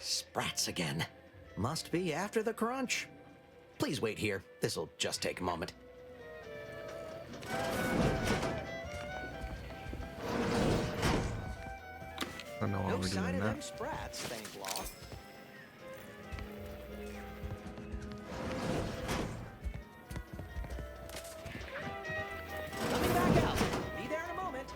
Sprats again. Must be after the crunch. Please wait here. This'll just take a moment. I don't know why No we're sign doing of that. them sprats, thank law. Coming back out. Be there in a moment.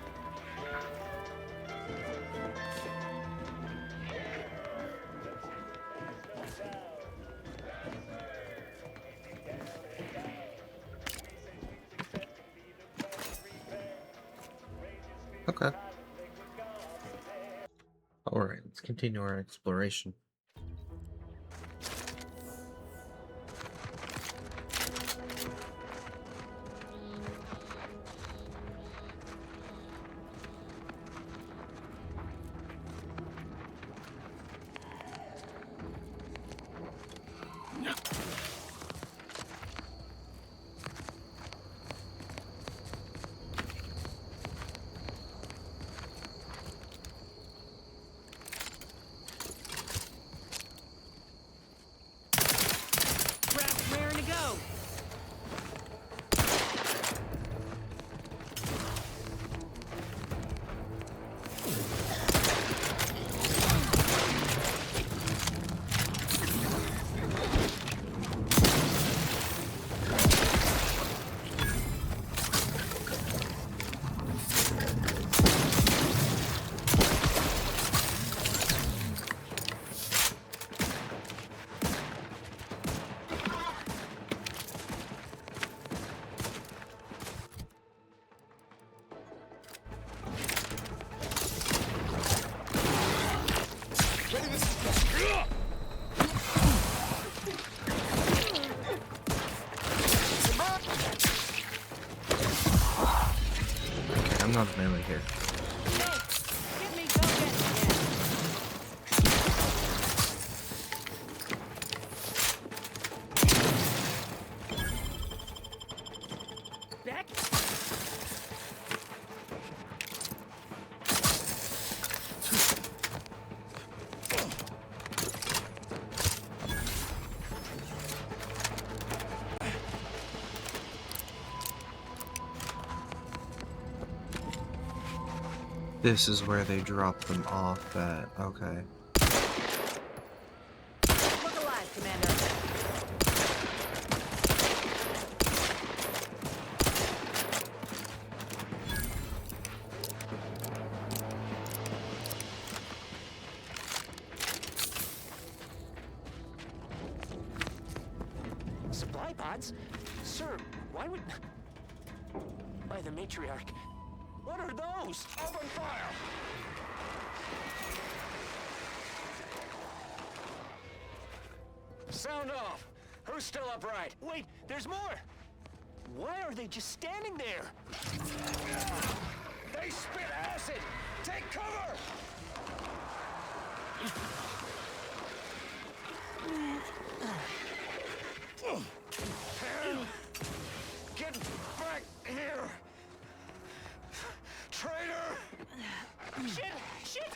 Okay. Alright, let's continue our exploration. Raring to go. I'm not a melee here. Get me go get Beck? This is where they drop them off at. Okay. Look alive, Commander. Supply pods? Sir, why would... By the matriarch. What are those? Open fire! Sound off! Who's still upright? Wait, there's more! Why are they just standing there? They spit acid! Take cover! Get back here! Traitor! Shit! Shit!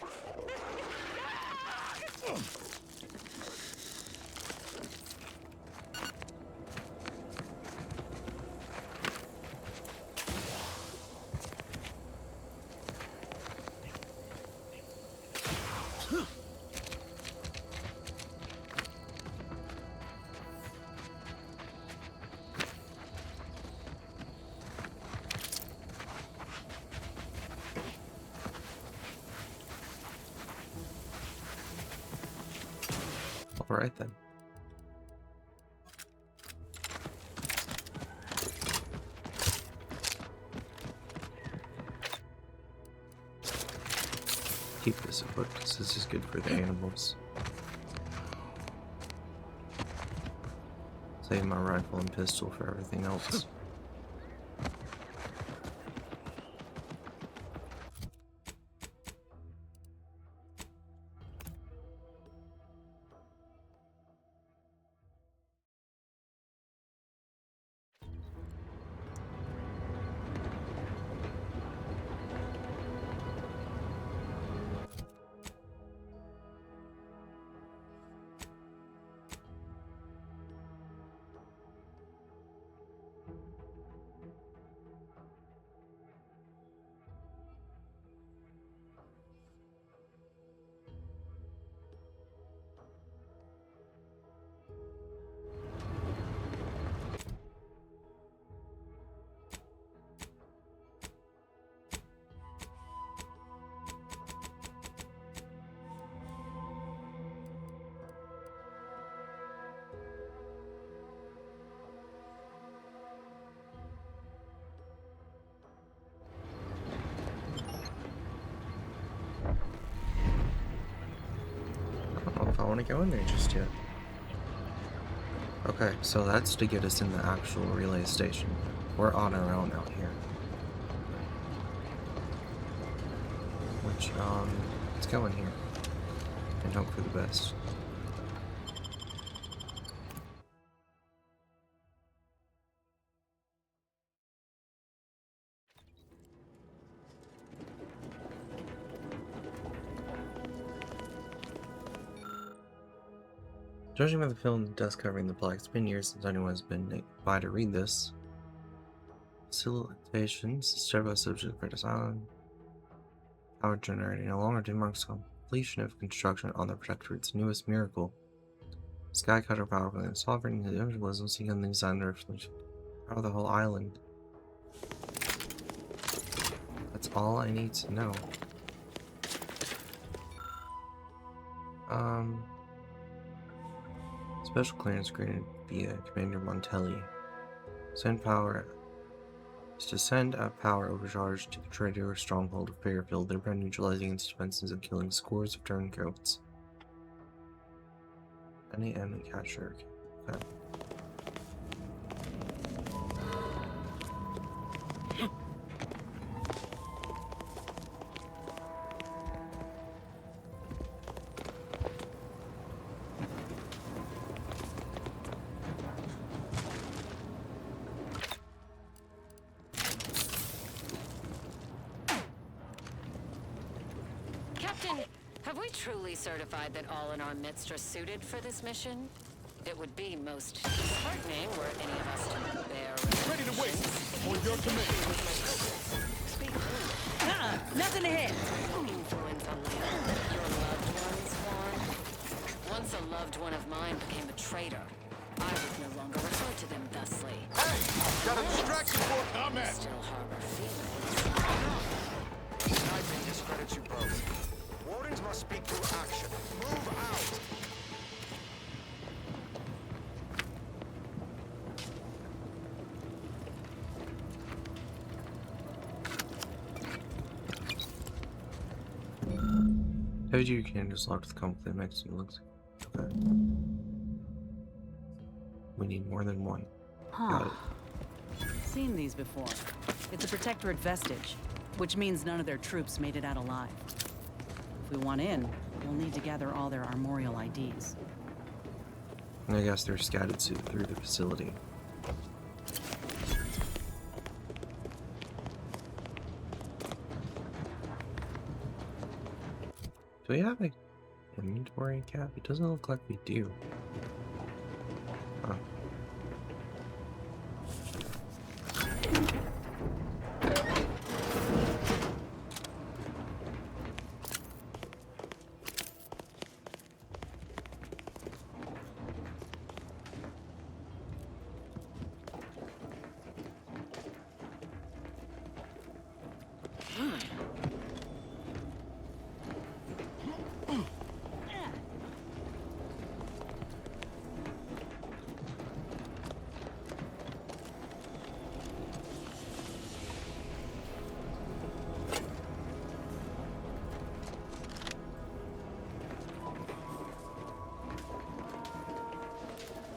Alright then. Keep this equipped because this is good for the animals. Save my rifle and pistol for everything else. want to go in there just yet. Okay, so that's to get us in the actual relay station. We're on our own out here. Which, let's go in here. And hope for the best. Judging by the film and dust covering the plaque, it's been years since anyone has been by to read this. Facilitations, several subject for design. Power generating no longer demarks completion of construction on the Protectorate's newest miracle. Skycutter power plant, sovereign individualism seeking the design to power the whole island. That's all I need to know. Special clearance granted via Commander Montelli. Send power is to send a power overcharge to the traitor stronghold of Fairfield, thereby neutralizing its defenses and killing scores of turncoats. Any enemy capture. Okay. Captain, have we truly certified that all in our midst are suited for this mission? It would be most disheartening were any of us to bear Ready to wait on your command. Nothing ahead. Influence on your loved ones, Juan. Once a loved one of mine became a traitor, I would no longer refer to them thusly. Hey, got a distraction for comment. Still harbor feelings. Sniping discredits you both. Wardens must speak through action. Move out! Heavy duty cannon just locked the complete Mexican looks. Okay. We need more than one. Got it. Seen these before. It's a Protectorate vestige, which means none of their troops made it out alive. If we want in, we'll need to gather all their armorial IDs. And I guess they're scattered through the facility. Do we have an inventory cap? It doesn't look like we do. Huh.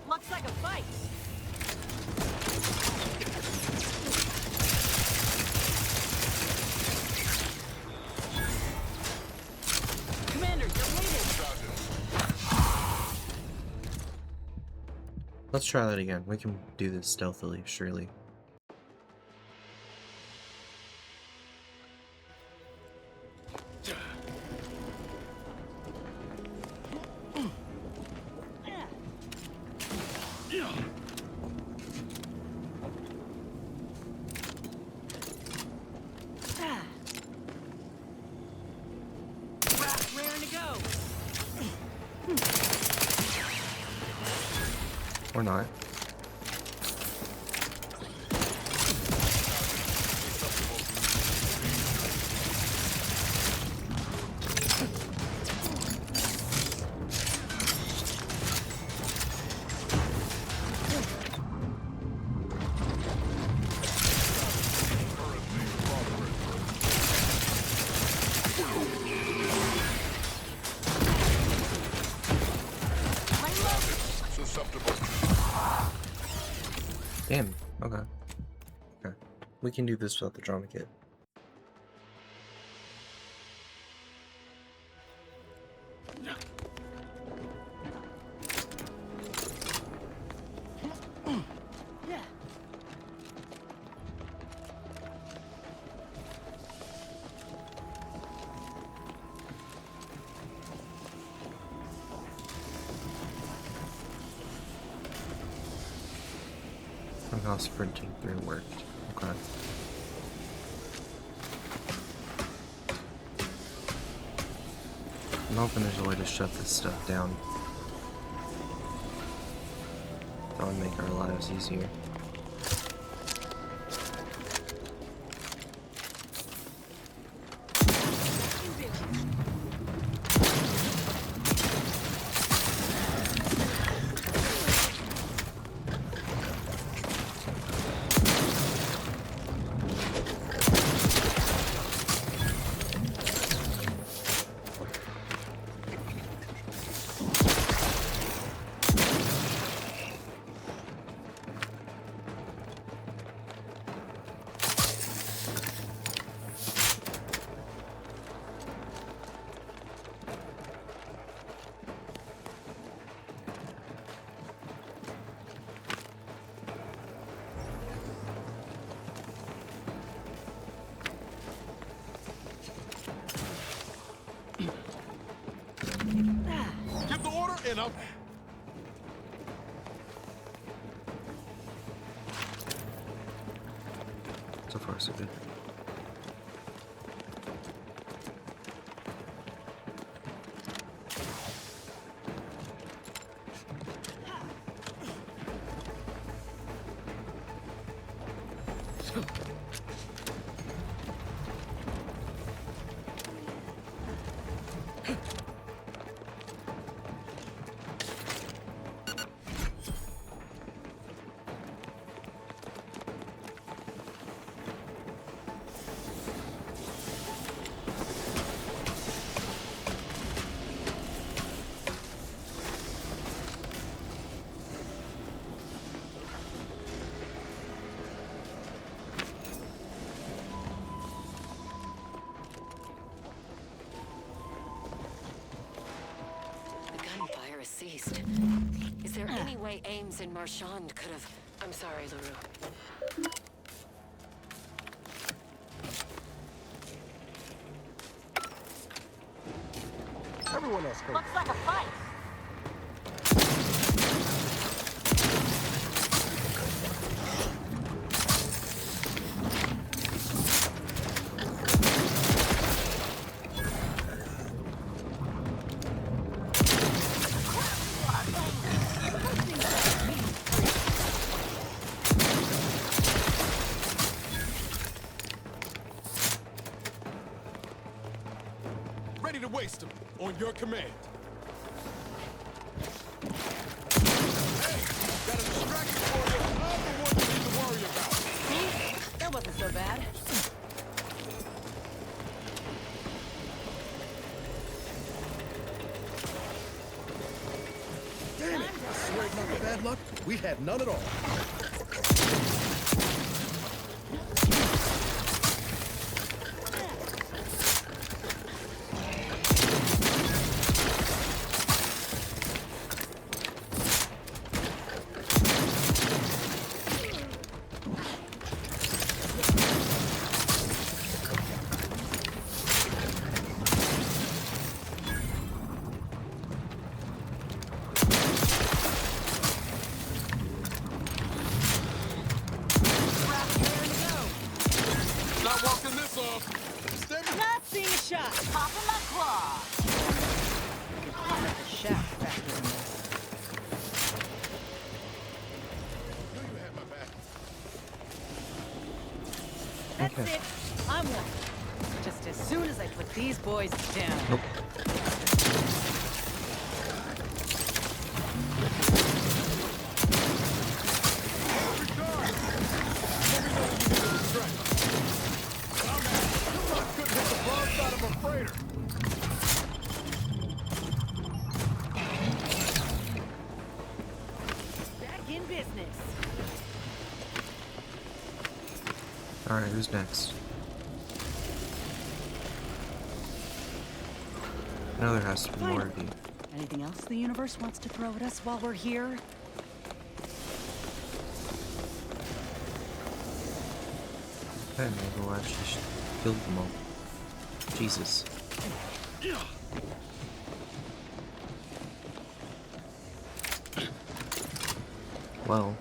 Looks like a fight. Commander, you're leading. Let's try that again. We can do this stealthily, surely. Raring to go. Or not. susceptible. Damn. Okay. Okay. We can do this without the drama kit. Somehow sprinting through worked. Okay. I'm hoping there's a way to shut this stuff down. That would make our lives easier. Give the order and I'll... So far, so good. Ceased. Is there any way Ames and Marchand could have... I'm sorry, LaRue. Everyone else hurt. Looks like a fight. Ready to waste them on your command. Hey, got a distraction for you. I'm the one you need to worry about. See? That wasn't so bad. Damn it! I swear it's not the bad luck. We had none at all. Not walking this off. Stem Not seeing a shot. Popping my claw. The shaft factor in this. Knew you had my back. That's Okay. it. I'm one. Just as soon as I put these boys down. Nope. Alright, who's next? I know there has to be more of you. Anything else the universe wants to throw at us while we're here? Okay, maybe we'll actually kill them all. Jesus. Well.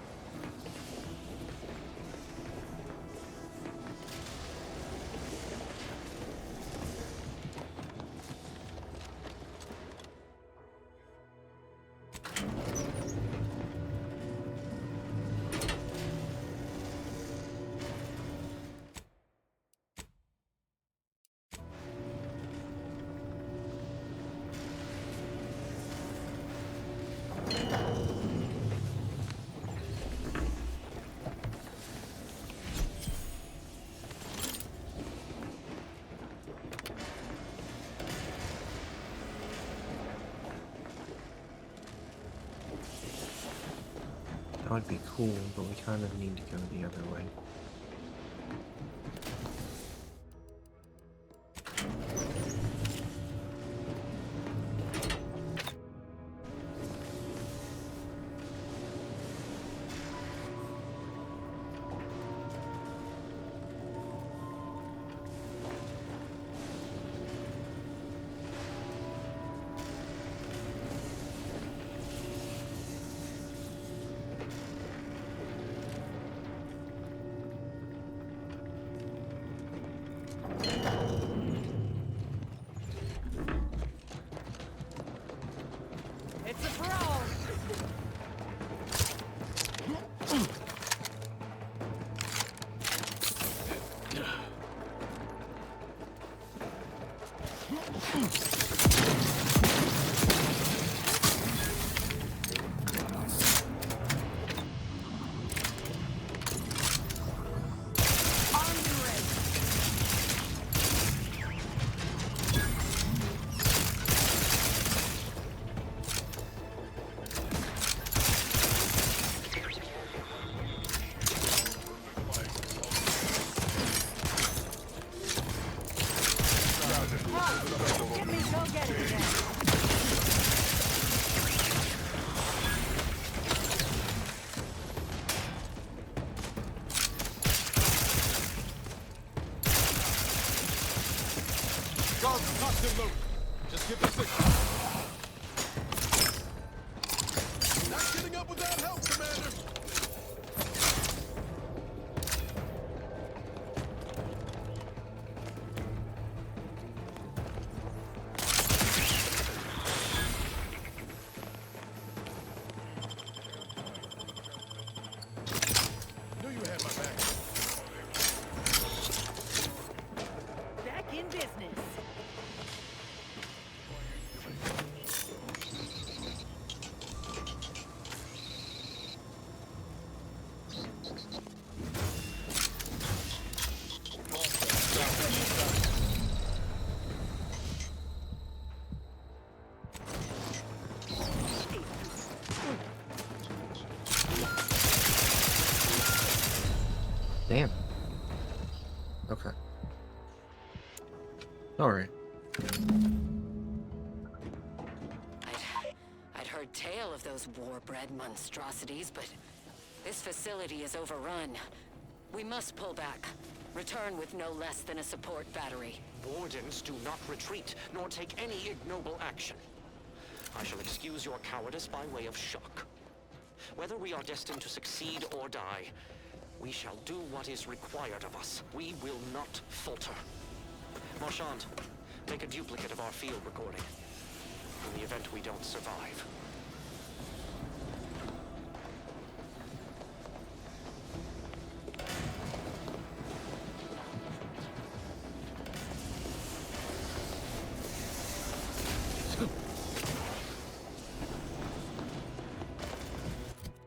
That would be cool, but we kind of need to go the other way. It's a throw. Get me, go get it again. Guards, constant load. Just give the signal. Not getting up without help, Commander. Knew you had my back. Back in business. Damn. Okay. Alright. I'd heard tale of those war-bred monstrosities, but this facility is overrun. We must pull back. Return with no less than a support battery. Wardens do not retreat, nor take any ignoble action. I shall excuse your cowardice by way of shock. Whether we are destined to succeed or die, we shall do what is required of us. We will not falter. Marchand, make a duplicate of our field recording. In the event we don't survive.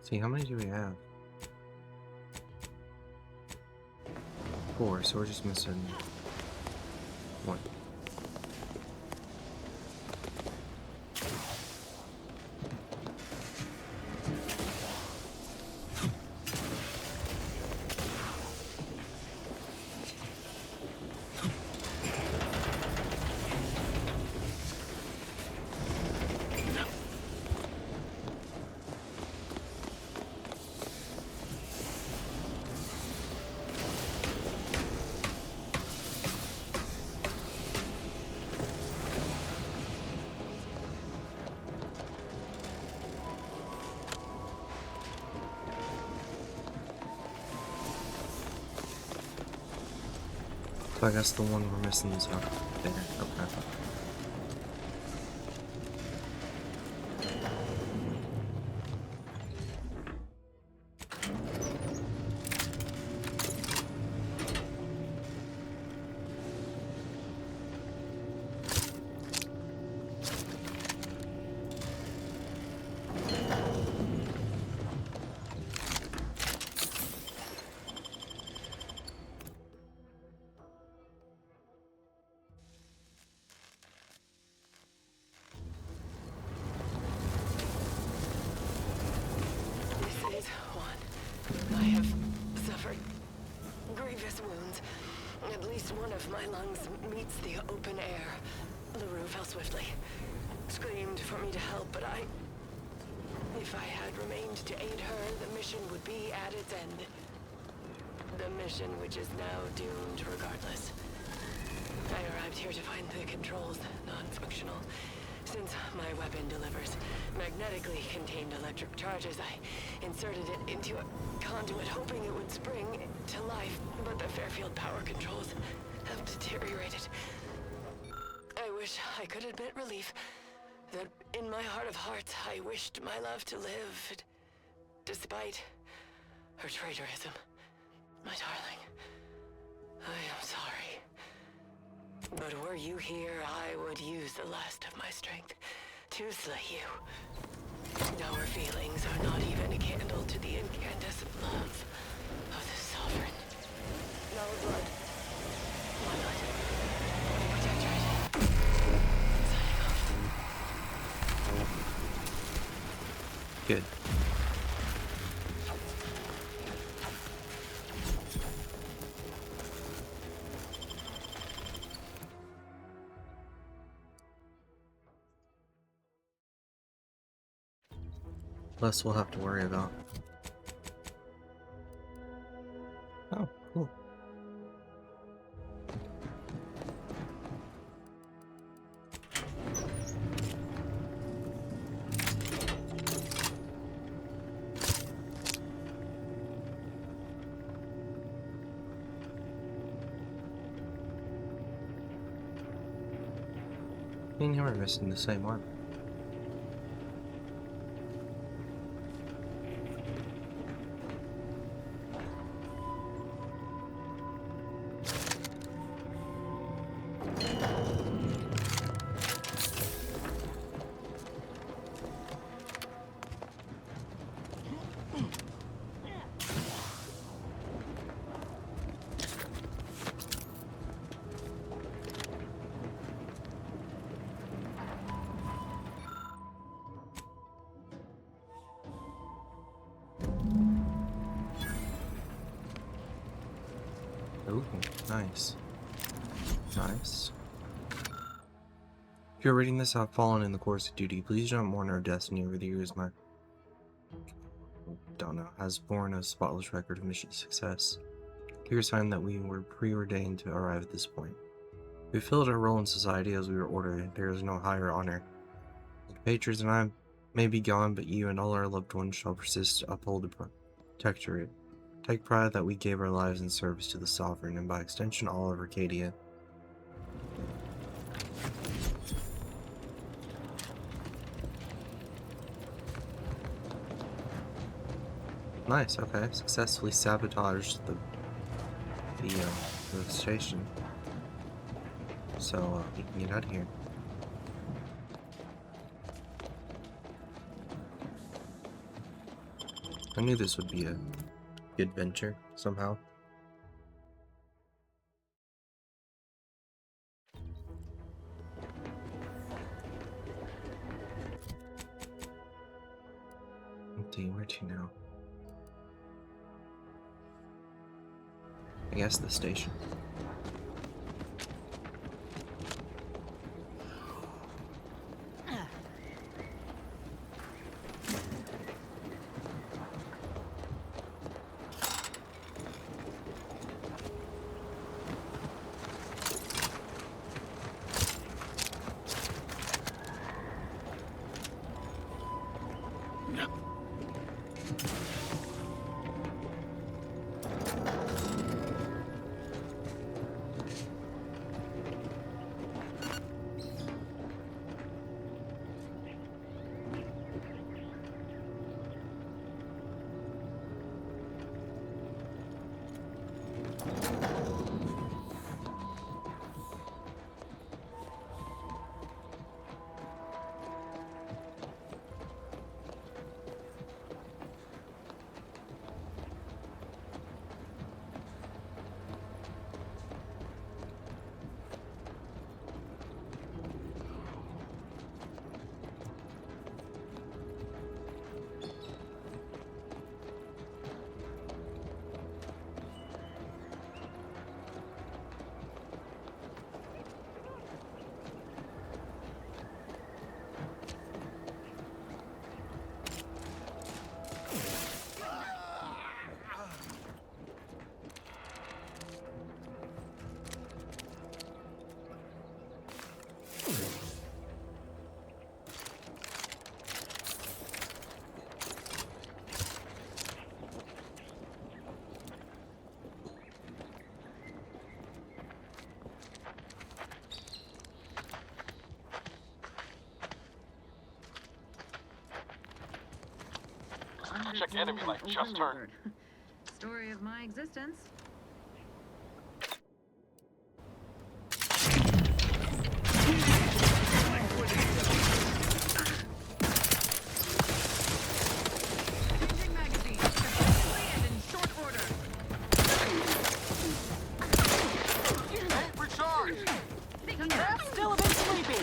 See, how many do we have? 4, so we're just missing 1. So I guess the one we're missing is up there. Okay. This is one. I have suffered grievous wounds. At least one of my lungs meets the open air. LaRue fell swiftly. Screamed for me to help, but if I had remained to aid her, the mission would be at its end. The mission which is now doomed regardless. I arrived here to find the controls non-functional. Since my weapon delivers magnetically contained electric charges, I inserted it into a conduit hoping it would spring to life, but the Fairfield power controls have deteriorated. I wish I could admit relief that in my heart of hearts I wished my love to live, despite her traitorism. My darling, I am sorry. But were you here, I would use the last of my strength to slay you. Our feelings are not even a candle to the incandescent love of the Sovereign. Our blood. My blood. Protectorate. Signing off. Good. Less we'll have to worry about. Oh, cool. Me and him are missing the same one. Ooh, nice. Nice. If you're reading this, I've fallen in the course of duty. Please don't mourn our destiny over the years. My has borne a spotless record of mission success. Clear sign that we were preordained to arrive at this point. We filled our role in society as we were ordered. There is no higher honor. The patrons and I may be gone, but you and all our loved ones shall persist to uphold the protectorate. Take pride that we gave our lives in service to the Sovereign, and by extension all of Arcadia. Nice, okay. Successfully sabotaged the station. So, we can get out of here. I knew this would be a good venture, somehow. Empty, where to now? I guess the station. Check enemy life just turned. Story of my existence. Changing magazine. Quickly and in short order. Hey, recharge! Still a bit sleepy.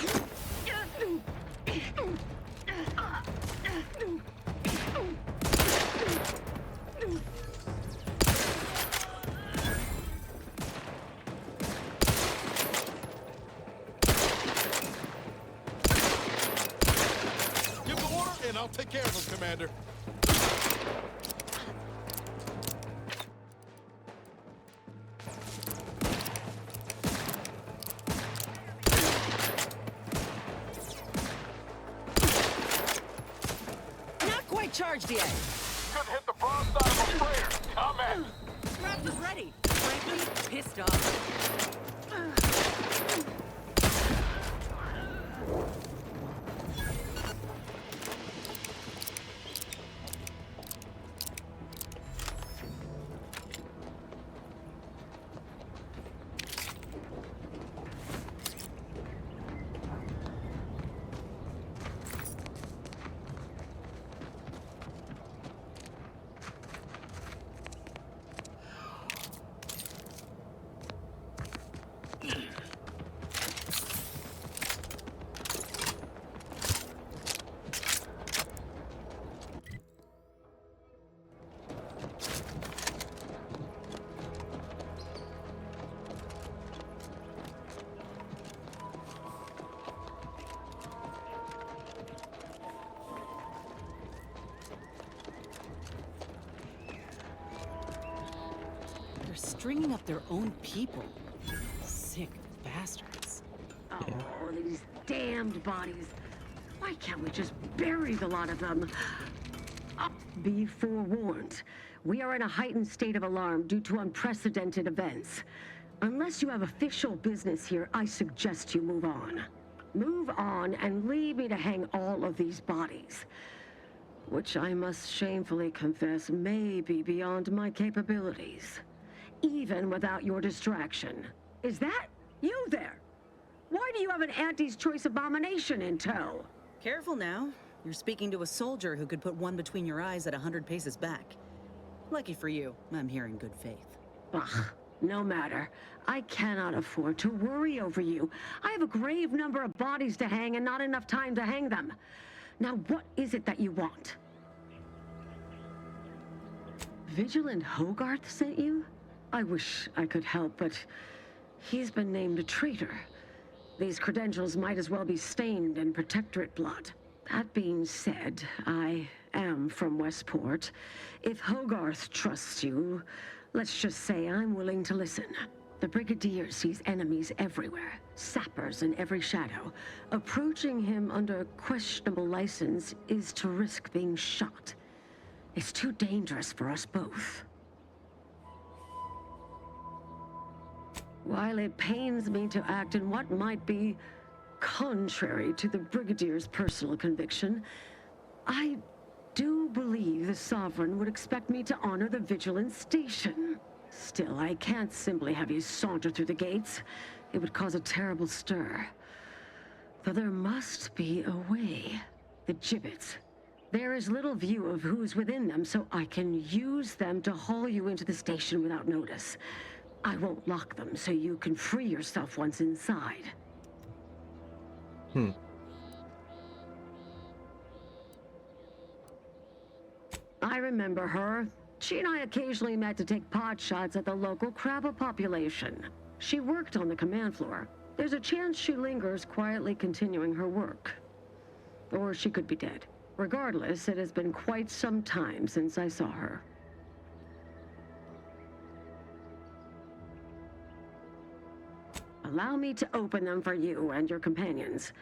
Give the order, and I'll take care of him, Commander. Not quite charged yet. Couldn't hit the broad side of a freighter. Come at me. Scrap was ready. Frankly, pissed off. They're stringing up their own people. Sick bastards. Oh, these damned bodies. Why can't we just bury the lot of them? Be forewarned. We are in a heightened state of alarm due to unprecedented events. Unless you have official business here, I suggest you move on. Move on and leave me to hang all of these bodies. Which I must shamefully confess may be beyond my capabilities. Even without your distraction. Is that you there? Why do you have an Auntie's Choice abomination in tow? Careful now. You're speaking to a soldier who could put one between your eyes at 100 paces back. Lucky for you, I'm here in good faith. Ugh, no matter. I cannot afford to worry over you. I have a grave number of bodies to hang and not enough time to hang them. Now, what is it that you want? Vigilant Hogarth sent you? I wish I could help, but he's been named a traitor. These credentials might as well be stained in Protectorate blood. That being said, I am from Westport. If Hogarth trusts you, let's just say I'm willing to listen. The Brigadier sees enemies everywhere, sappers in every shadow. Approaching him under questionable license is to risk being shot. It's too dangerous for us both. While it pains me to act in what might be contrary to the Brigadier's personal conviction, I do believe the Sovereign would expect me to honor the Vigilance Station. Still, I can't simply have you saunter through the gates. It would cause a terrible stir. Though there must be a way. The gibbets. There is little view of who's within them, so I can use them to haul you into the station without notice. I won't lock them, so you can free yourself once inside. I remember her. She and I occasionally met to take pot shots at the local crabba population. She worked on the command floor. There's a chance she lingers, quietly continuing her work. Or she could be dead. Regardless, it has been quite some time since I saw her. Allow me to open them for you and your companions.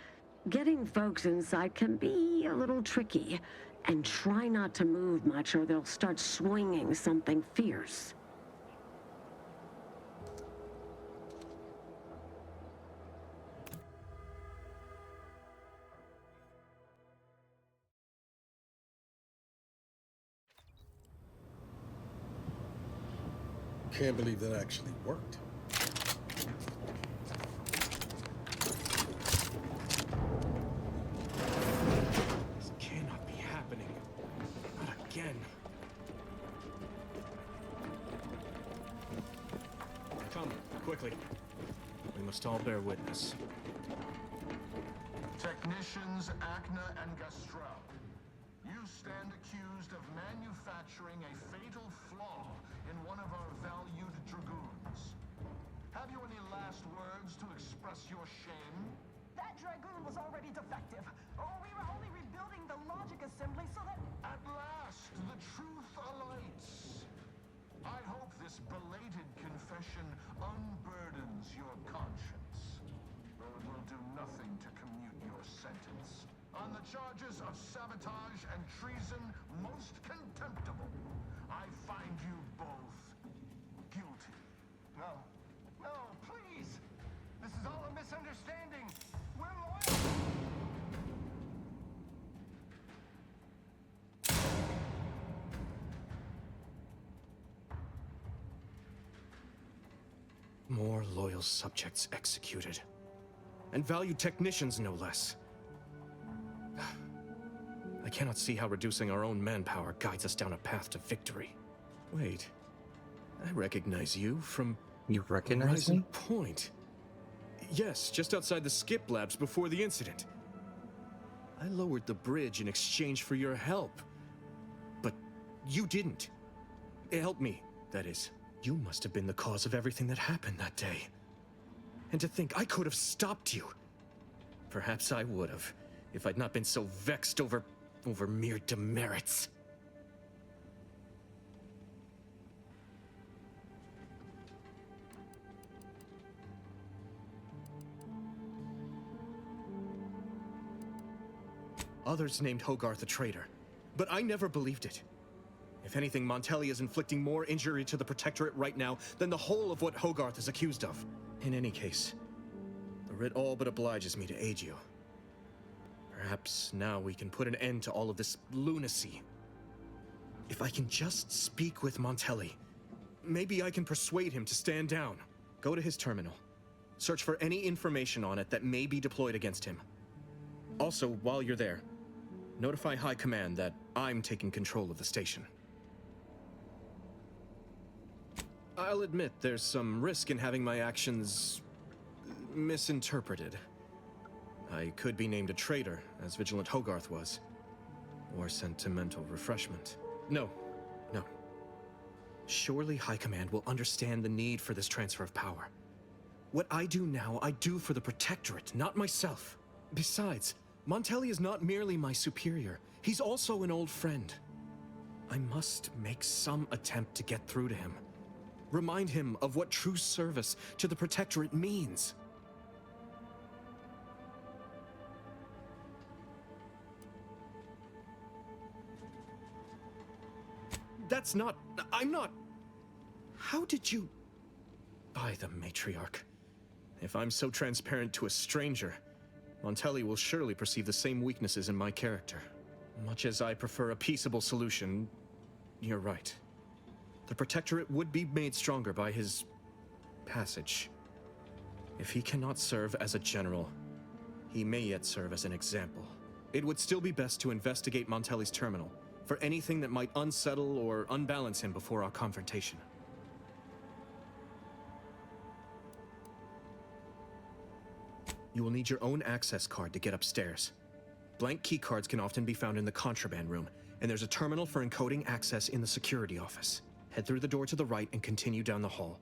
Getting folks inside can be a little tricky, and try not to move much or they'll start swinging something fierce. Can't believe that actually worked. This cannot be happening. Not again. Come, quickly. We must all bear witness. Technicians Acna and Gastrell, you stand accused of manufacturing a fatal flaw in one of our valued dragoons. Have you any last words to express your shame? That dragoon was already defective. We were only rebuilding the logic assembly so that... At last, the truth alights. I hope this belated confession unburdens your conscience, though it will do nothing to commute your sentence. On the charges of sabotage and treason, most contemptible, I find you both guilty. No. No, please! This is all a misunderstanding. We're loyal. More loyal subjects executed. And valued technicians, no less. I cannot see how reducing our own manpower guides us down a path to victory. Wait. I recognize you from... You recognize Horizon me? Point. Yes, just outside the skip labs before the incident. I lowered the bridge in exchange for your help. But you didn't. Help me, that is. You must have been the cause of everything that happened that day. And to think I could have stopped you. Perhaps I would have, if I'd not been so vexed over mere demerits. Others named Hogarth a traitor, but I never believed it. If anything, Montelli is inflicting more injury to the Protectorate right now than the whole of what Hogarth is accused of. In any case, the writ all but obliges me to aid you. Perhaps now we can put an end to all of this lunacy. If I can just speak with Montelli, maybe I can persuade him to stand down. Go to his terminal. Search for any information on it that may be deployed against him. Also, while you're there, notify High Command that I'm taking control of the station. I'll admit there's some risk in having my actions misinterpreted. I could be named a traitor, as Vigilant Hogarth was. Or sent to mental refreshment. No. Surely High Command will understand the need for this transfer of power. What I do now, I do for the Protectorate, not myself. Besides, Montelli is not merely my superior, he's also an old friend. I must make some attempt to get through to him. Remind him of what true service to the Protectorate means. I'm not... How did you... By the Matriarch. If I'm so transparent to a stranger, Montelli will surely perceive the same weaknesses in my character. Much as I prefer a peaceable solution, you're right. The Protectorate would be made stronger by his passage. If he cannot serve as a general, he may yet serve as an example. It would still be best to investigate Montelli's terminal for anything that might unsettle or unbalance him before our confrontation. You will need your own access card to get upstairs. Blank keycards can often be found in the contraband room, and there's a terminal for encoding access in the security office. Head through the door to the right and continue down the hall.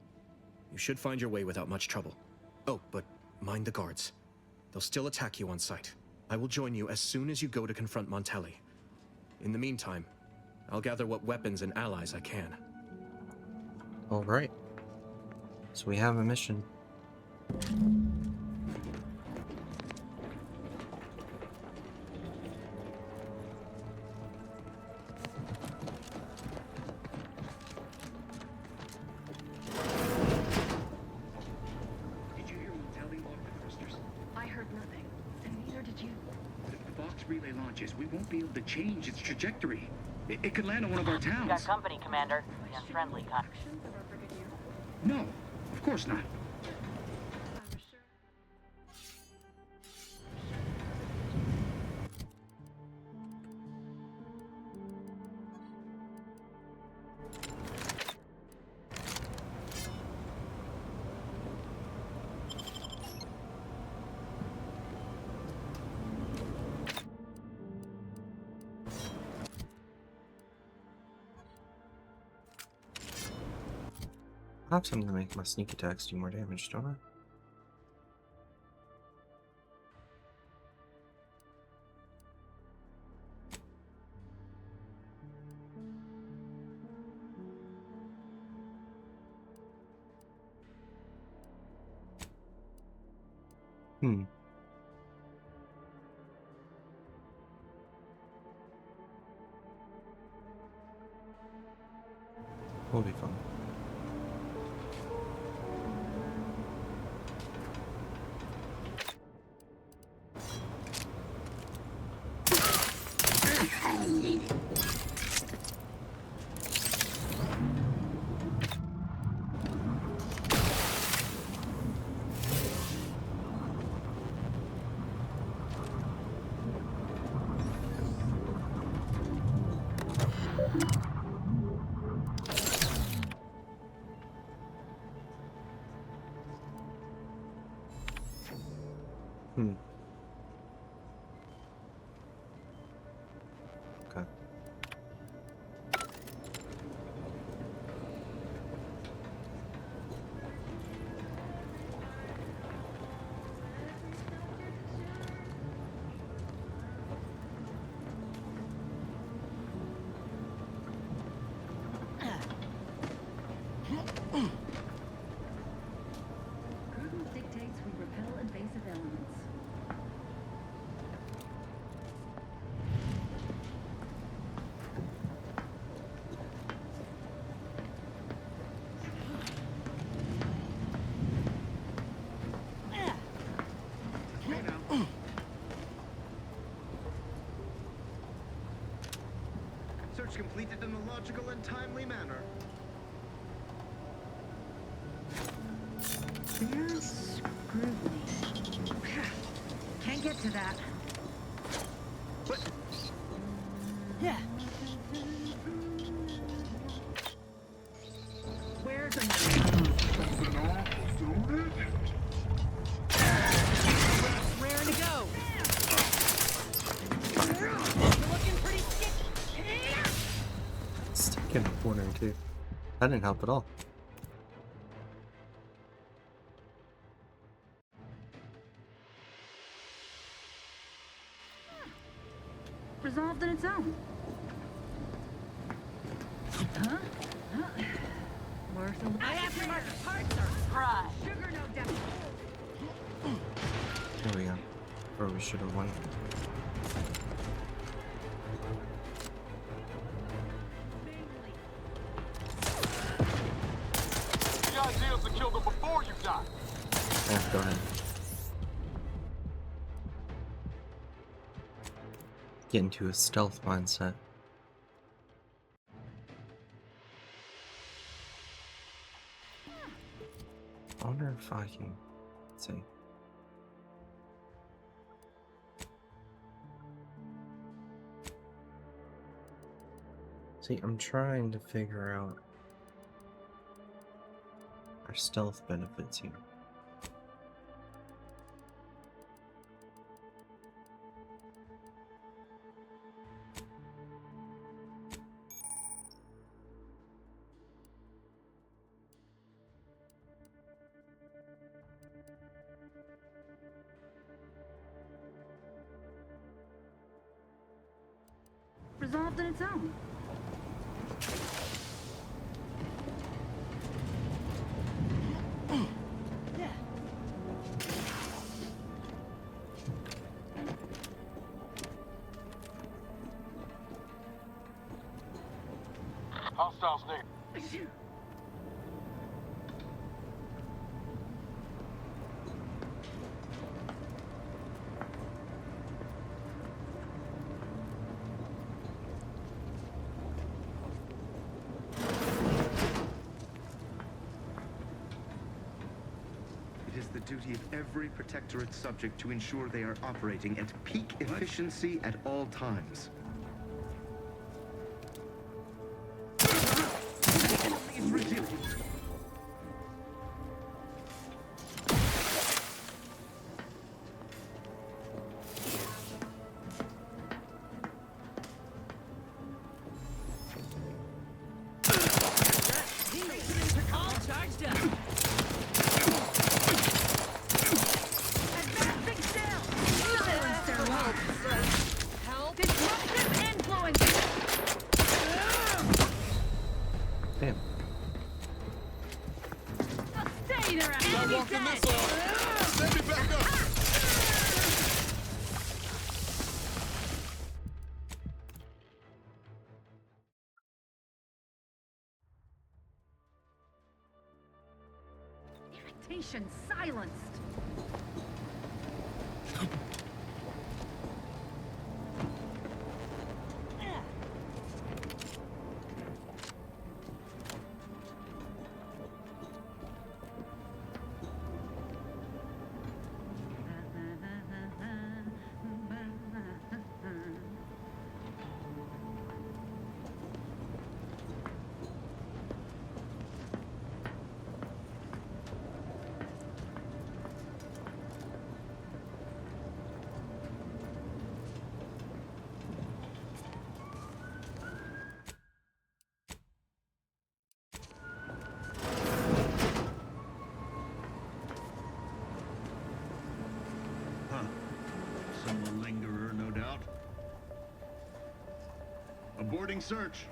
You should find your way without much trouble. Oh, but mind the guards. They'll still attack you on sight. I will join you as soon as you go to confront Montelli. In the meantime, I'll gather what weapons and allies I can. Alright. So we have a mission. We won't be able to change its trajectory. It could land on one of our towns. We got company, Commander. And friendly No, of course not. I have something to make my sneak attacks do more damage, don't I? Hmm. Will be fun. Hmm. Okay. Prudence dictates we repel invasive elements. Hey now. Search completed in a logical and timely manner. There's scrutiny. Can't get to that. Yeah. Where's the Raring to go. You're looking pretty sketchy. Stuck in a corner too. That didn't help at all. resolved in its own? Huh? Worth a My aftermarket parts are fried. sugar, no doubt. There we go. Or we should have won. The idea is to kill them before you die. Yeah, go ahead. Get into a stealth mindset. I wonder if I can see. See, I'm trying to figure out our stealth benefits here. Resolved in its own. Hostiles near. the duty of every Protectorate subject to ensure they are operating at peak efficiency at all times. Please resume. All charged up. Advancing still! Silence their lives! Help! Disruptive influence! Damn. Stay there, enemy dead! Send me back up! Irritation silenced! Huh. Some lingerer, no doubt. Aborting search.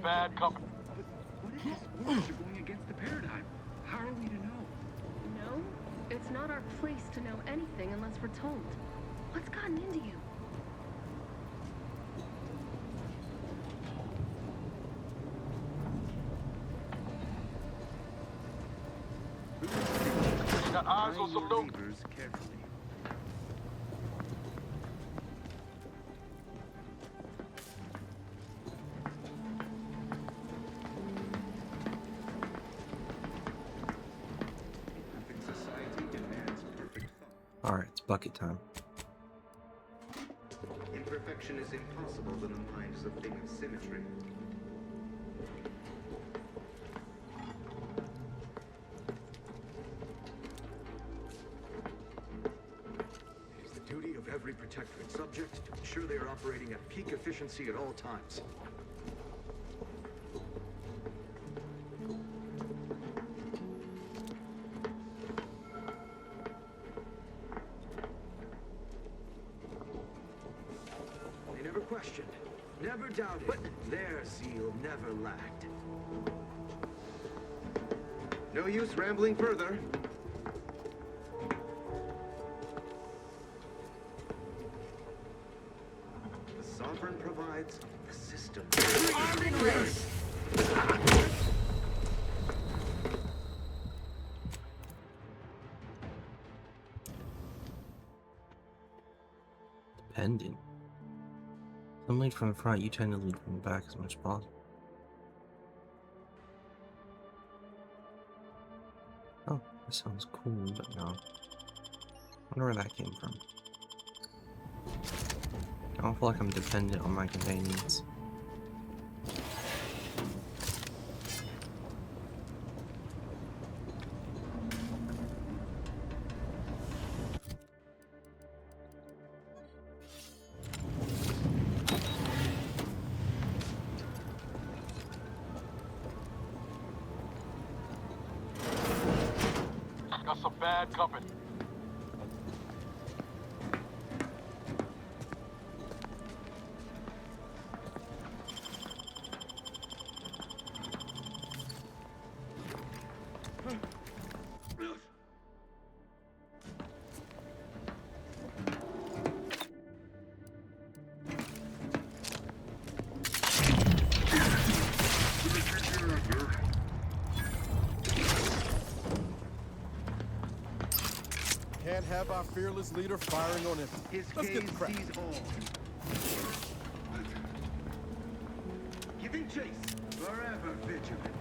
bad company. What if his orders are going against the paradigm? How are we to know? No, it's not our place to know anything unless we're told. What's gotten into you? You got eyes on some new... Levers carefully. Perfect society demands perfect thought. Alright, it's bucket time. Imperfection is impossible when the mind is a thing of symmetry. It is the duty of every protectorate subject to ensure they are operating at peak efficiency at all times. They never questioned, never doubted, but their zeal never lacked. No use rambling further. The sovereign provides, the system. Dependent. Some lead from the front, you tend to lead from the back as much as possible. Oh, this sounds cool, but no. Wonder where that came from. I don't feel like I'm dependent on my companions. Got some bad company. Can't have our fearless leader firing on him. His Let's gaze get the crap. sees all. Giving chase. Forever vigilant.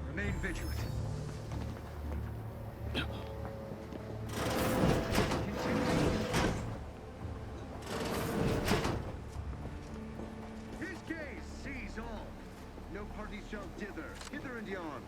Remain vigilant. His gaze sees all. No party shall dither, hither and yon.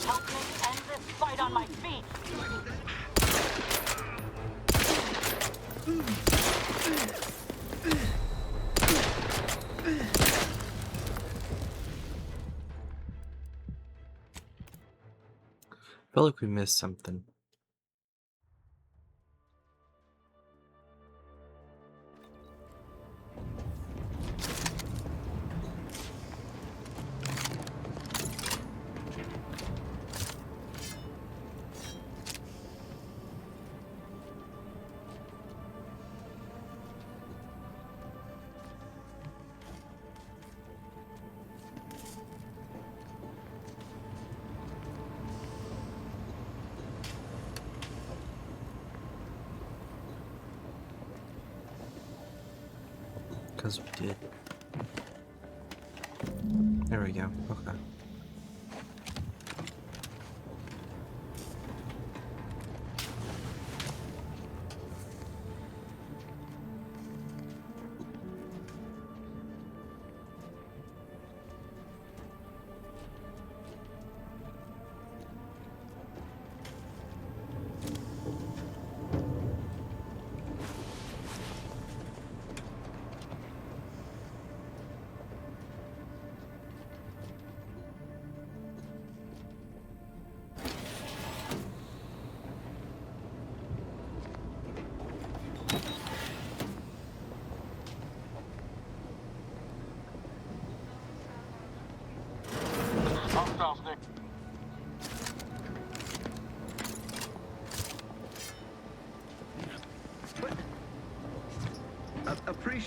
Help me end this fight on my feet. I feel like we missed something. Because we did. There we go. Okay.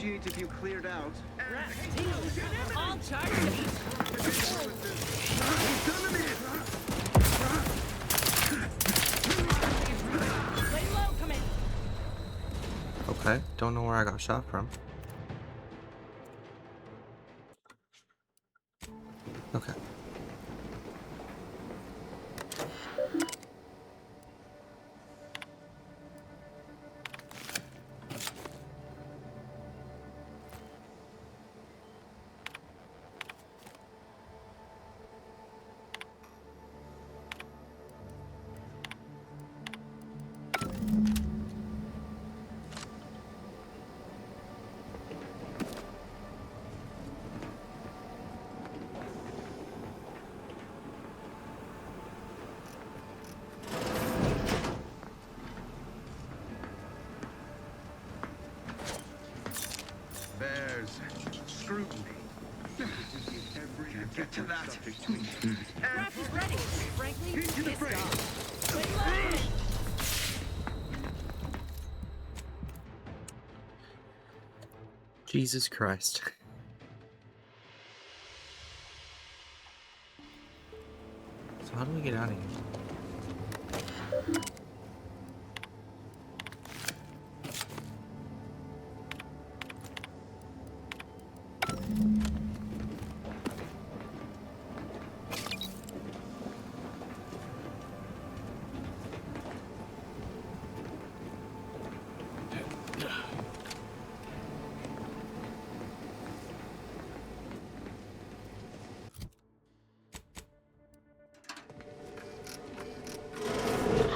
appreciate if you cleared out. All charged. Lay low, come in. Okay, don't know where I got shot from. Okay. There's scrutiny. Can't get to that. Craft is ready. Frankly, pissed off. Lay low. Jesus Christ. So how do we get out of here?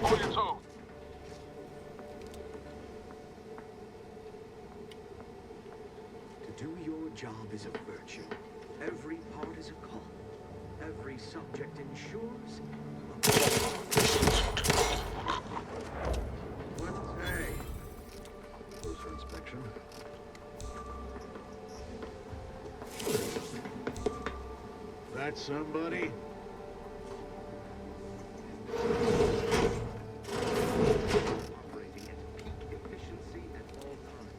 On your toe. To do your job is a virtue. Every part is a call. Every subject ensures. Hey. Closer inspection. That somebody? Operating at peak efficiency at all times.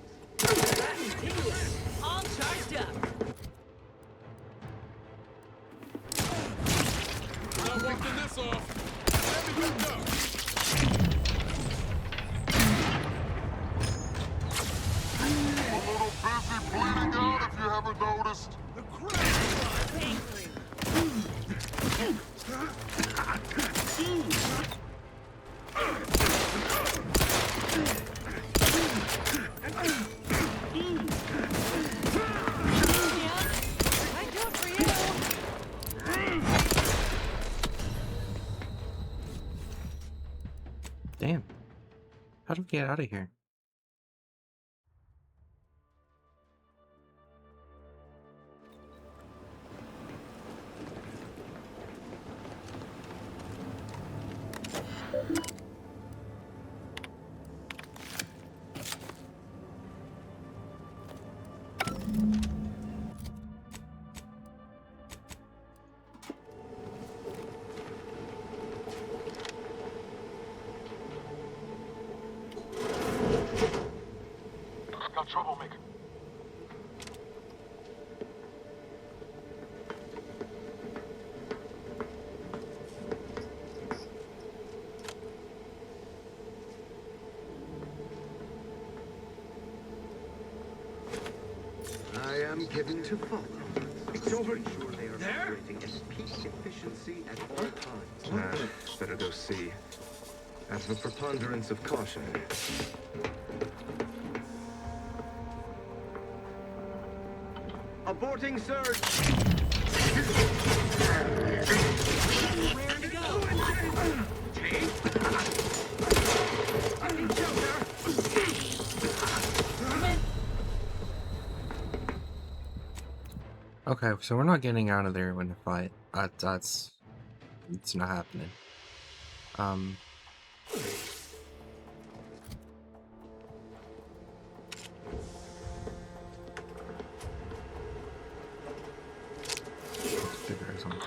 All charged up. Not walking this off. Let me go. A little busy bleeding out if you haven't noticed. The crowd is angry. I do it for you. Damn. How do we get out of here? Got troublemaker. I am given to follow. It's over. Ensure they are operating at peak efficiency at all times. Better go see. Out of a preponderance of caution. Aborting search! Where to go? Okay, so we're not getting out of there when the fight. It's not happening.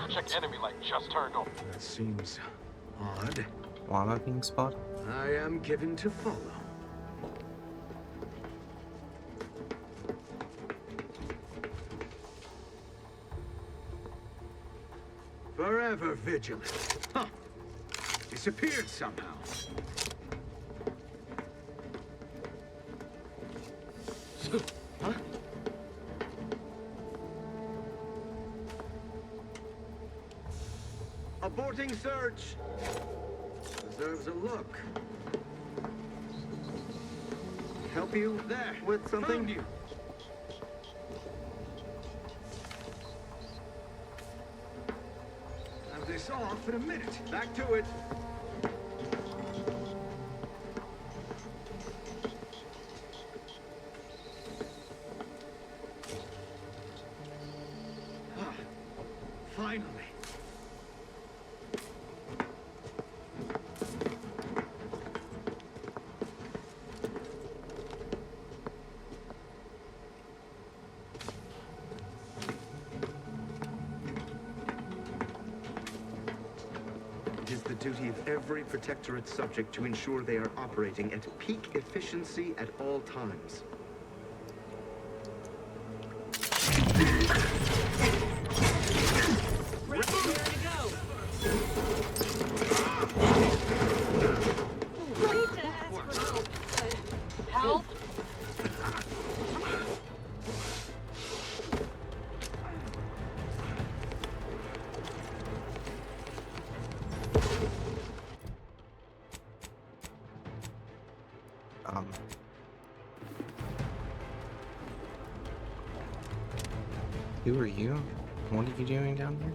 Check enemy light just turned on. That seems odd. Llama being spotted? I am given to follow. Forever vigilant. Huh. Disappeared somehow. Huh? Aborting search. Deserves a look. Help you there with something? Found you. Have this off in a minute. Back to it. Ah, finally. It is the duty of every Protectorate subject to ensure they are operating at peak efficiency at all times. Help? Who are you? What are you doing down there?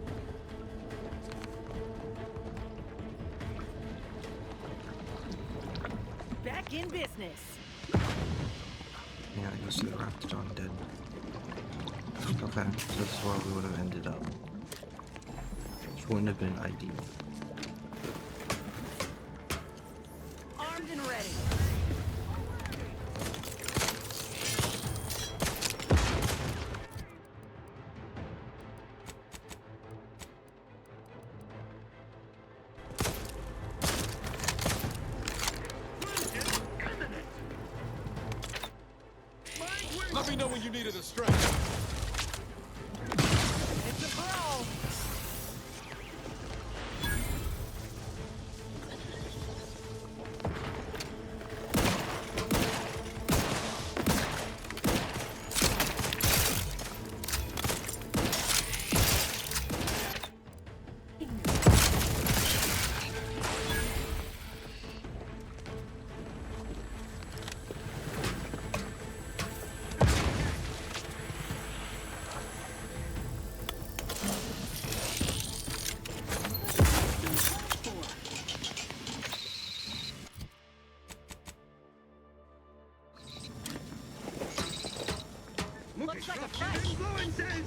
Back in business. Yeah, I go see the Raptidon dead. Okay, so this is where we would have ended up. Which wouldn't have been ideal. Armed and ready. Let me know when you needed a stretch. It's a brawl. Looks like a fight. Influences!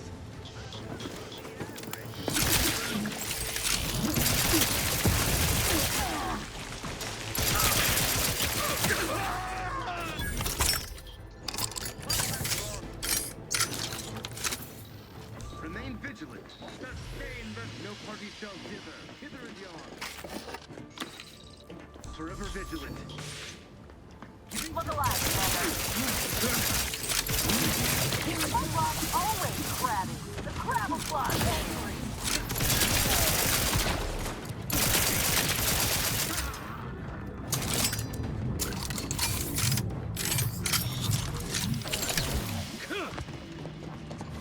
Remain vigilant. Sustain that no party shall dither. Hither and yon. Forever vigilant. Look alive, Commander. Always crabby. The camouflage angry.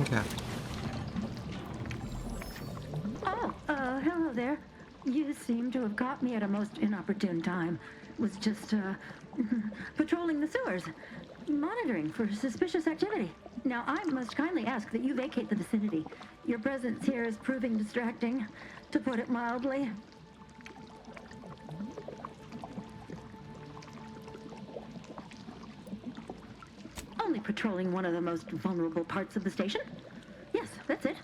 Okay. Oh, hello there. You seem to have caught me at a most inopportune time. Was just, patrolling the sewers, monitoring for suspicious activity. Now, I must kindly ask that you vacate the vicinity. Your presence here is proving distracting, to put it mildly. Only patrolling one of the most vulnerable parts of the station? Yes, that's it.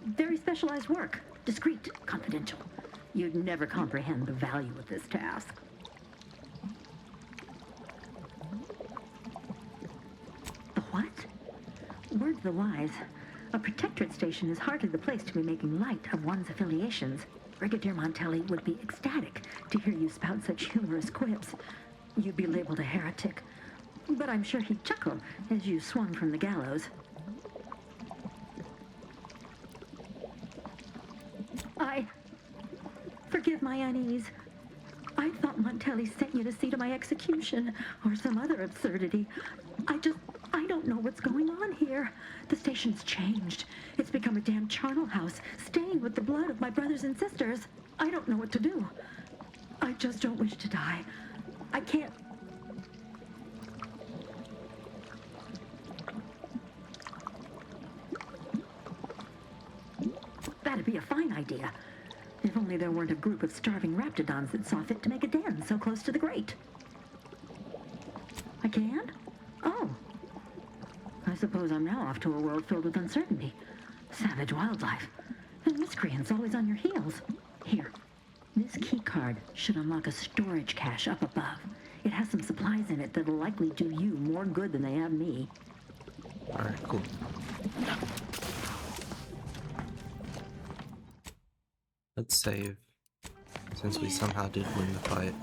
Very specialized work. Discreet, confidential. You'd never comprehend the value of this task. The what? Word to the wise. A Protectorate station is hardly the place to be making light of one's affiliations. Brigadier Montelli would be ecstatic to hear you spout such humorous quips. You'd be labeled a heretic. But I'm sure he'd chuckle as you swung from the gallows. Forgive my unease. I thought Montelli sent you to see to my execution, or some other absurdity. I don't know what's going on here. The station's changed. It's become a damn charnel house, stained with the blood of my brothers and sisters. I don't know what to do. I just don't wish to die. I can't... That'd be a fine idea. If only there weren't a group of starving raptidons that saw fit to make a den so close to the grate. I can? Oh. I suppose I'm now off to a world filled with uncertainty. Savage wildlife. And miscreants always on your heels. Here. This key card should unlock a storage cache up above. It has some supplies in it that'll likely do you more good than they have me. Alright, cool. Let's save, since we somehow did win the fight.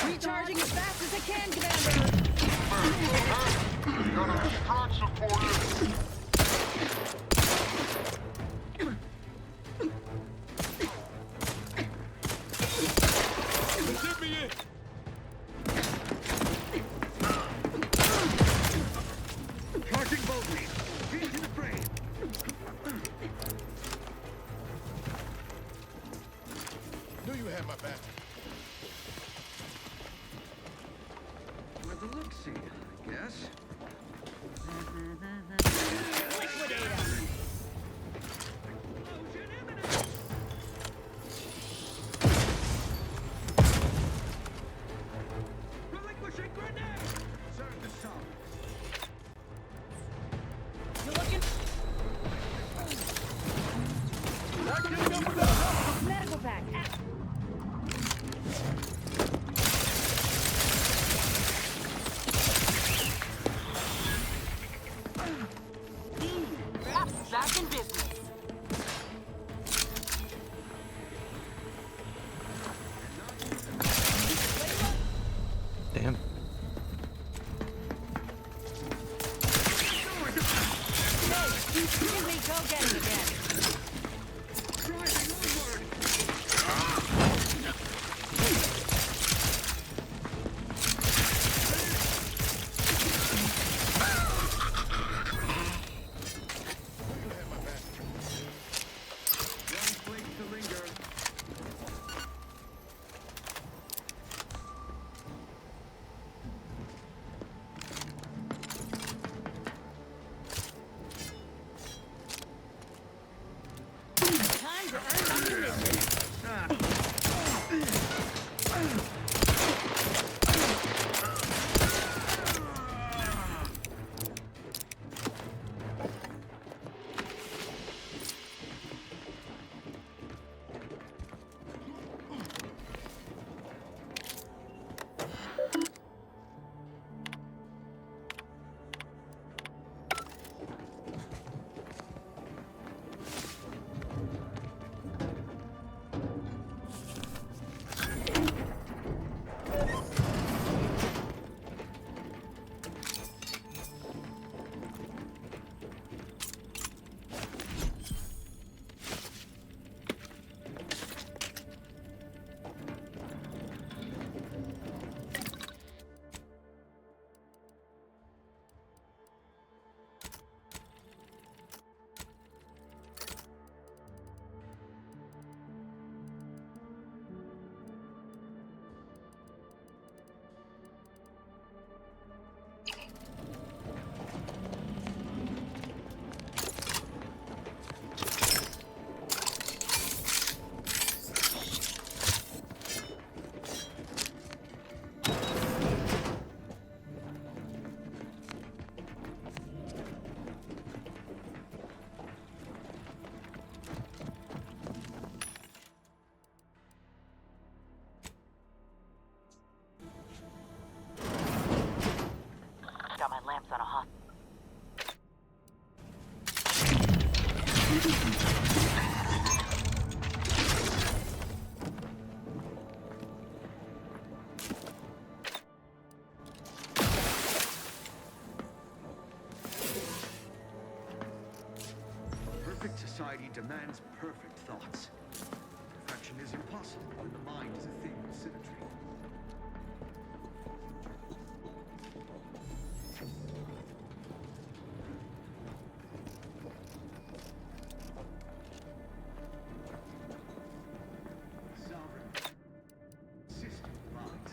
Recharging as fast as I can, Commander! Got a distraction for you! Charging boldly. Into the fray. Knew you had my back. With a look-see, I guess. Relinquishing grenade! Serve the song. You're looking... Medical pack. Back in business. Damn. Here we go getting again. Driving onward! One place to linger. demands perfect thoughts. Perfection is impossible when the mind is a thing of symmetry. Sovereign. System lies.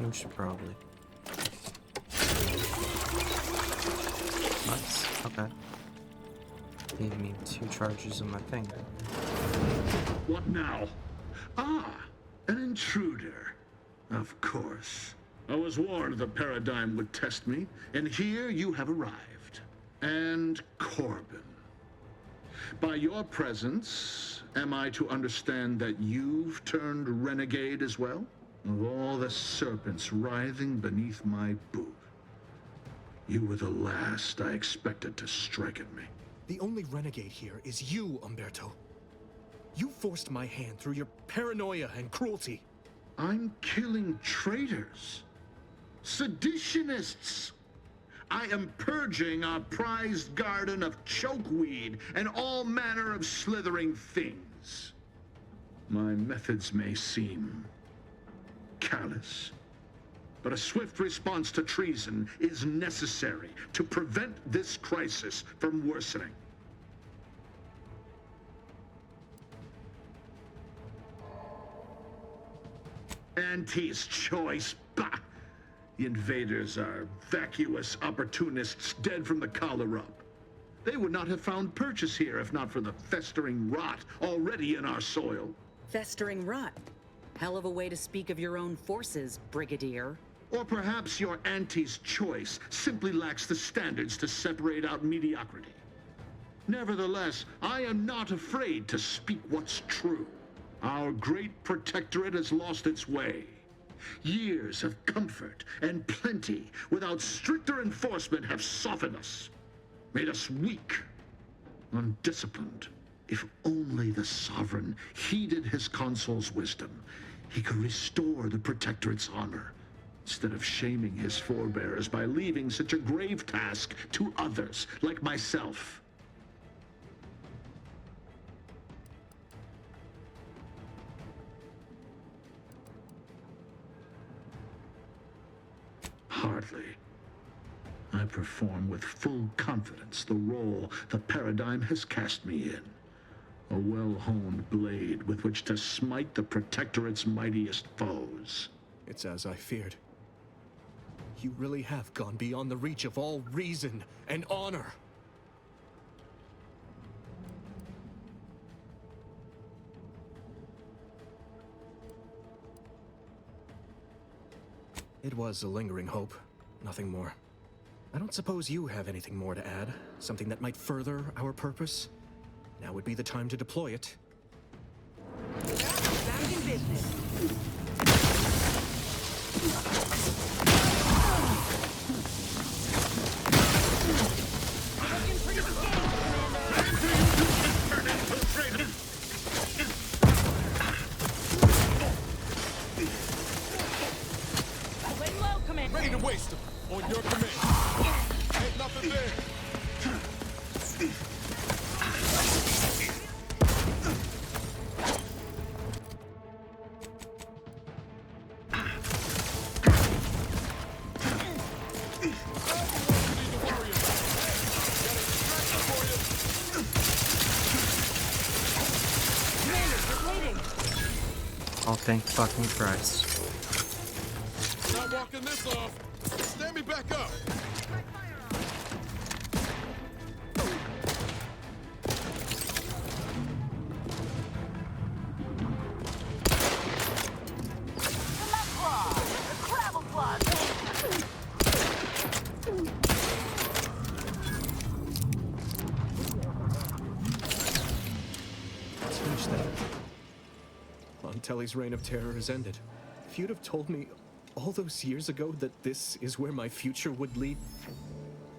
We should probably. Nice. Okay. Gave me 2 charges of my thing. What now? Ah, an intruder. Of course. I was warned the paradigm would test me, and here you have arrived. And Corbin. By your presence, am I to understand that you've turned renegade as well? Of all the serpents writhing beneath my boot, you were the last I expected to strike at me. The only renegade here is you, Umberto. You forced my hand through your paranoia and cruelty. I'm killing traitors, seditionists. I am purging our prized garden of chokeweed and all manner of slithering things. My methods may seem callous, but a swift response to treason is necessary to prevent this crisis from worsening. Auntie's choice, bah! The invaders are vacuous opportunists dead from the collar up. They would not have found purchase here if not for the festering rot already in our soil. Festering rot? Hell of a way to speak of your own forces, Brigadier. Or perhaps your auntie's choice simply lacks the standards to separate out mediocrity. Nevertheless, I am not afraid to speak what's true. Our great protectorate has lost its way. Years of comfort and plenty without stricter enforcement have softened us, made us weak, undisciplined. If only the Sovereign heeded his consul's wisdom, he could restore the Protectorate's honor, instead of shaming his forebears by leaving such a grave task to others, like myself. Hardly. I perform with full confidence the role the paradigm has cast me in. A well-honed blade with which to smite the Protectorate's mightiest foes. It's as I feared. You really have gone beyond the reach of all reason and honor. It was a lingering hope, nothing more. I don't suppose you have anything more to add? Something that might further our purpose? Now would be the time to deploy it. Back in business. Looking pretty lay low, Commander. Ready to waste them. On your command. Ain't nothing there. Oh, thank fucking Christ. Not walking this off. Stand me back up. Let's finish that. Montelli's reign of terror has ended. If you'd have told me all those years ago that this is where my future would lead,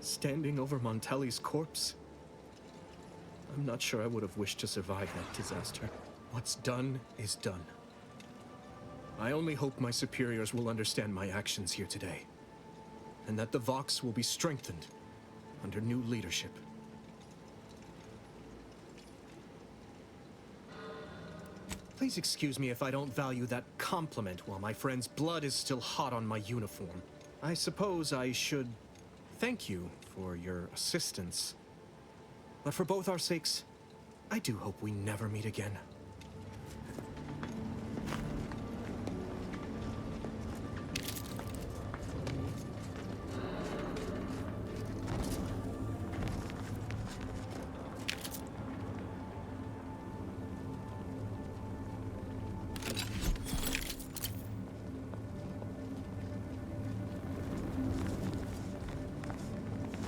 standing over Montelli's corpse, I'm not sure I would have wished to survive that disaster. What's done is done. I only hope my superiors will understand my actions here today, and that the Vox will be strengthened under new leadership. Please excuse me if I don't value that compliment while my friend's blood is still hot on my uniform. I suppose I should thank you for your assistance. But for both our sakes, I do hope we never meet again.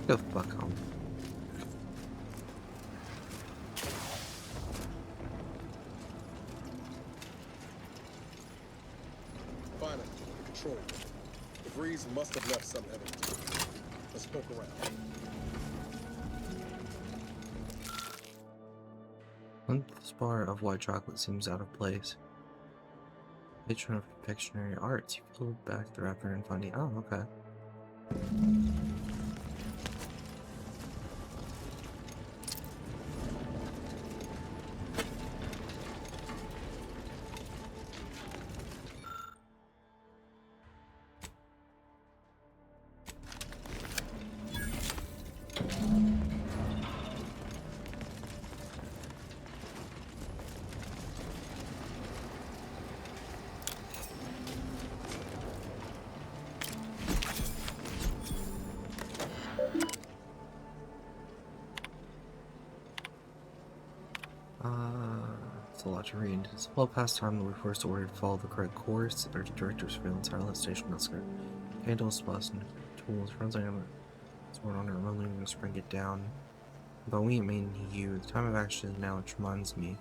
Go fuck home. Finally, control. The breeze must have left some evidence. Let's poke around. One bar of white chocolate seems out of place. Patron of confectionery arts. You pull back the wrapper and find it. Oh, okay. It's a lot to read. It's well past time that we first ordered to follow the correct course. There's director's surveillance, wireless station, Oscar. Candles, bus, and tools. Runs on it. Sword on it, remotely, we must bring it down. But we ain't mean you. The time of action is now, which reminds me.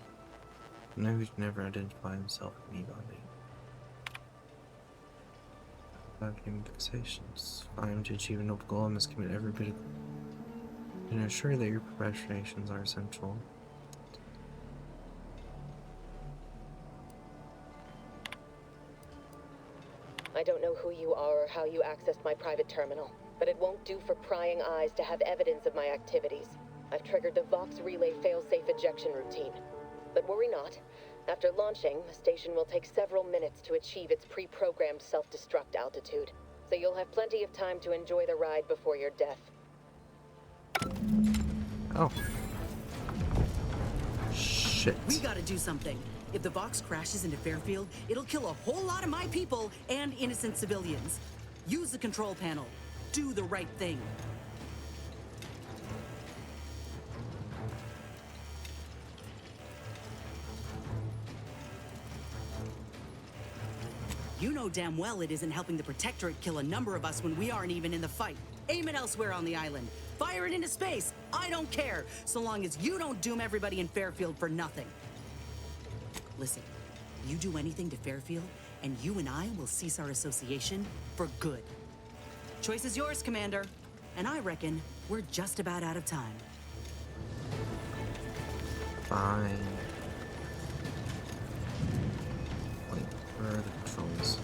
I know who can never identify himself with me by name. Without human fixations. If I am to achieve a noble goal, I must commit every bit of. And ensure that your preparations are essential. I don't know who you are or how you accessed my private terminal, but it won't do for prying eyes to have evidence of my activities. I've triggered the Vox Relay failsafe ejection routine. But worry not. After launching, the station will take several minutes to achieve its pre-programmed self-destruct altitude, so you'll have plenty of time to enjoy the ride before your death. Oh. Shit. We gotta do something. If the Vox crashes into Fairfield, it'll kill a whole lot of my people and innocent civilians. Use the control panel. Do the right thing. You know damn well it isn't helping the Protectorate kill a number of us when we aren't even in the fight. Aim it elsewhere on the island. Fire it into space. I don't care, so long as you don't doom everybody in Fairfield for nothing. Listen, you do anything to Fairfield, and you and I will cease our association for good. Choice is yours, Commander. And I reckon we're just about out of time. Fine. Wait, where are the controls?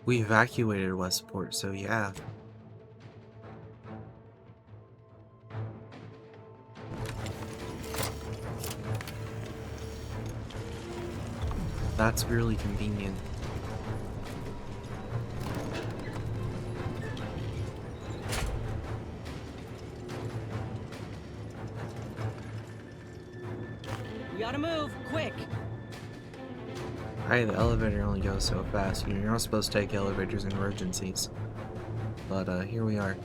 We evacuated Westport, so yeah. That's really convenient. gotta move, quick! Hey, the elevator only goes so fast. You're not supposed to take elevators in emergencies. But here we are.